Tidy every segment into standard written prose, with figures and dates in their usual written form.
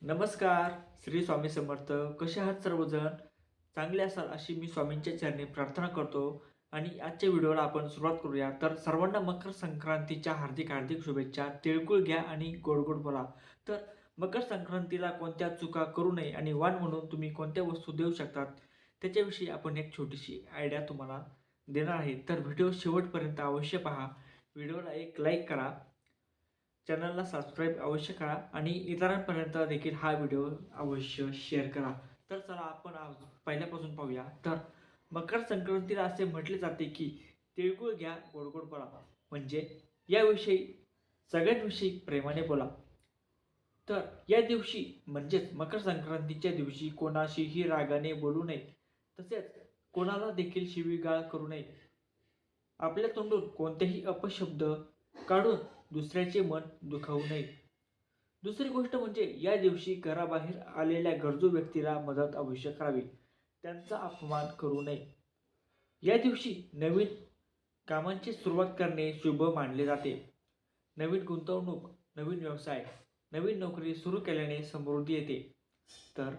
नमस्कार. श्री स्वामी समर्थ. कसे आहात सर्वजण? चांगले असाल अशी मी स्वामींच्या चरणी प्रार्थना करतो. आणि आजच्या व्हिडिओला आपण सुरुवात करूया. तर सर्वांना मकर संक्रांतीच्या हार्दिक हार्दिक शुभेच्छा. तिळगुळ घ्या आणि गोड गोड बोला. तर मकर संक्रांतीला कोणत्या चुका करू नये आणि वाण म्हणून तुम्ही कोणत्या वस्तू देऊ शकतात, त्याच्याविषयी आपण एक छोटीशी आयडिया तुम्हाला देणार आहे. तर व्हिडिओ शेवटपर्यंत अवश्य पहा. व्हिडिओला एक लाईक करा, चॅनलला सबस्क्राईब अवश्य करा आणि इतरांपर्यंत देखील हा व्हिडिओ अवश्य शेअर करा. तर चला आपण आज पहिल्यापासून पाहूया. तर मकर संक्रांतीला असे म्हटले जाते की तिळगुळ घ्या, गोड गोड बोला. म्हणजे याविषयी सगळ्यांविषयी प्रेमाने बोला. तर या दिवशी म्हणजेच मकर संक्रांतीच्या दिवशी कोणाशीही रागाने बोलू नये. तसेच कोणाला देखील शिवीगाळ करू नये. आपल्या तोंडून कोणतेही अपशब्द काढून दुसऱ्याचे मन दुखावू नये. दुसरी गोष्ट म्हणजे या दिवशी घराबाहेर आलेल्या गरजू व्यक्तीला मदत अवश्य करावी. त्यांचा अपमान करू नये. या दिवशी नवीन कामांची सुरुवात करणे शुभ मानले जाते. नवीन गुंतवणूक, नवीन व्यवसाय, नवीन नोकरी सुरू केल्याने समृद्धी येते. तर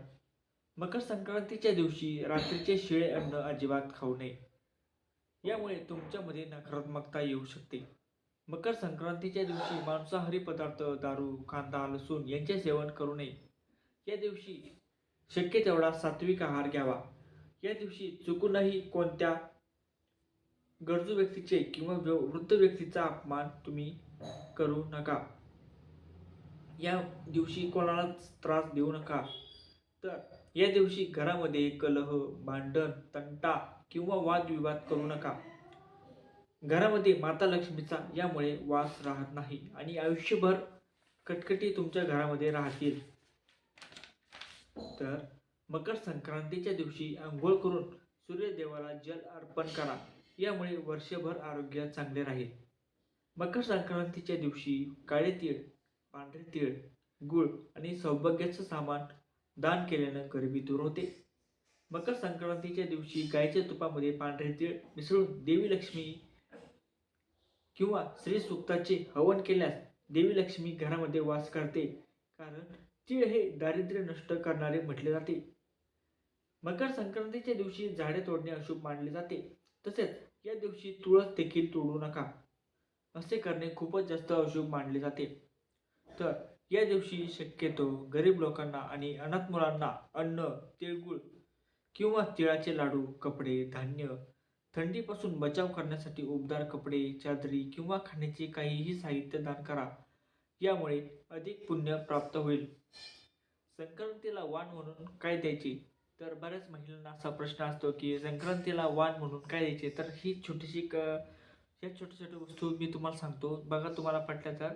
मकर संक्रांतीच्या दिवशी रात्रीचे शिळे अन्न अजिबात खाऊ नये. यामुळे तुमच्यामध्ये नकारात्मकता येऊ शकते. मकर संक्रांतीच्या दिवशी मांसाहारी पदार्थ, दारू, कांदा, लसूण यांचे सेवन करू नये. या दिवशी शक्य तेवढा सात्विक आहार घ्यावा. या दिवशी चुकूनही कोणत्या गरजू व्यक्तीचे किंवा वृद्ध व्यक्तीचा अपमान तुम्ही करू नका. या दिवशी कोणालाच त्रास देऊ नका. तर या दिवशी घरामध्ये कलह, भांडण, तंटा किंवा वादविवाद करू नका. घरामध्ये माता लक्ष्मीचा यामुळे वास राहत नाही आणि आयुष्यभर कटकटी तुमच्या घरामध्ये राहतील. तर मकर संक्रांतीच्या दिवशी अंघोळ करून सूर्यदेवाला जल अर्पण करा. यामुळे वर्षभर आरोग्य चांगले राहील. मकर संक्रांतीच्या दिवशी काळे तीळ, पांढरे तीळ, गुळ आणि सौभाग्याचं सामान दान केल्यानं गरिबी दूर होते. मकर संक्रांतीच्या दिवशी गायीच्या तुपामध्ये पांढरे तीळ मिसळून देवी लक्ष्मी किंवा श्री सूक्ताचे हवन केल्यास देवी लक्ष्मी घरामध्ये वास करते. कारण तीळ हे दारिद्र्य नष्ट करणारे म्हटले जाते. मकर संक्रांतीच्या दिवशी झाडे तोडणे अशुभ मानले जाते. तसेच या दिवशी तुळस देखील तोडू नका. असे करणे खूपच जास्त अशुभ मानले जाते. तर या दिवशी शक्यतो गरीब लोकांना आणि अनाथ मुलांना अन्न, तिळगुळ किंवा तिळाचे लाडू, कपडे, धान्य, थंडीपासून बचाव करण्यासाठी उबदार कपडे, चादरी किंवा खाण्याचे काहीही साहित्य दान करा. यामुळे अधिक पुण्य प्राप्त होईल. संक्रांतीला वाण म्हणून काय द्यायचे? तर बऱ्याच महिलांना असा प्रश्न असतो की संक्रांतीला वाण म्हणून काय द्यायचे? तर ही छोटीशी या छोट्या छोट्या वस्तू मी तुम्हाला सांगतो. बघा तुम्हाला पटल्या तर.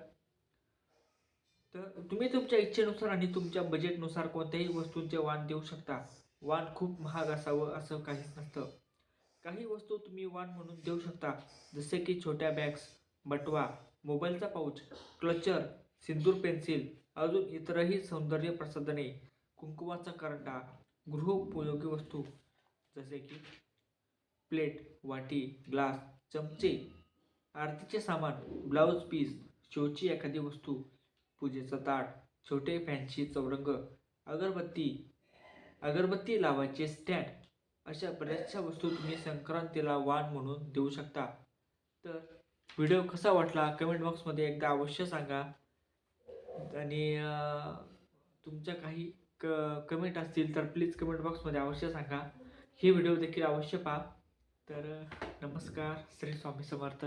तर तुम्ही तुमच्या इच्छेनुसार आणि तुमच्या बजेटनुसार कोणत्याही वस्तूंचे वाण देऊ शकता. वाण खूप महाग असावं असं काहीच नसतं. काही वस्तू तुम्ही वाण म्हणून देऊ शकता. जसे की छोट्या बॅग्स, बटवा, मोबाईलचा पाऊच, क्लचर, सिंदूर पेन्सिल, अजून इतरही सौंदर्य प्रसाधने, कुंकुवाचा करंडा, गृहोपयोगी वस्तू जसे की प्लेट, वाटी, ग्लास, चमचे, आरतीचे सामान, ब्लाऊज पीस, शोची एखादी वस्तू, पूजेचं ताट, छोटे फॅन्सी चौरंग, अगरबत्ती, अगरबत्ती लावायचे स्टँड, अशा बऱ्याचशा वस्तू तुम्ही संक्रांतीला वाण म्हणून देऊ शकता. तर व्हिडिओ कसा वाटला कमेंट बॉक्समध्ये एकदा अवश्य सांगा. आणि तुमच्या काही कमेंट असतील तर प्लीज कमेंट बॉक्समध्ये अवश्य सांगा. हे व्हिडिओ देखील अवश्य पहा. तर नमस्कार. श्री स्वामी समर्थ.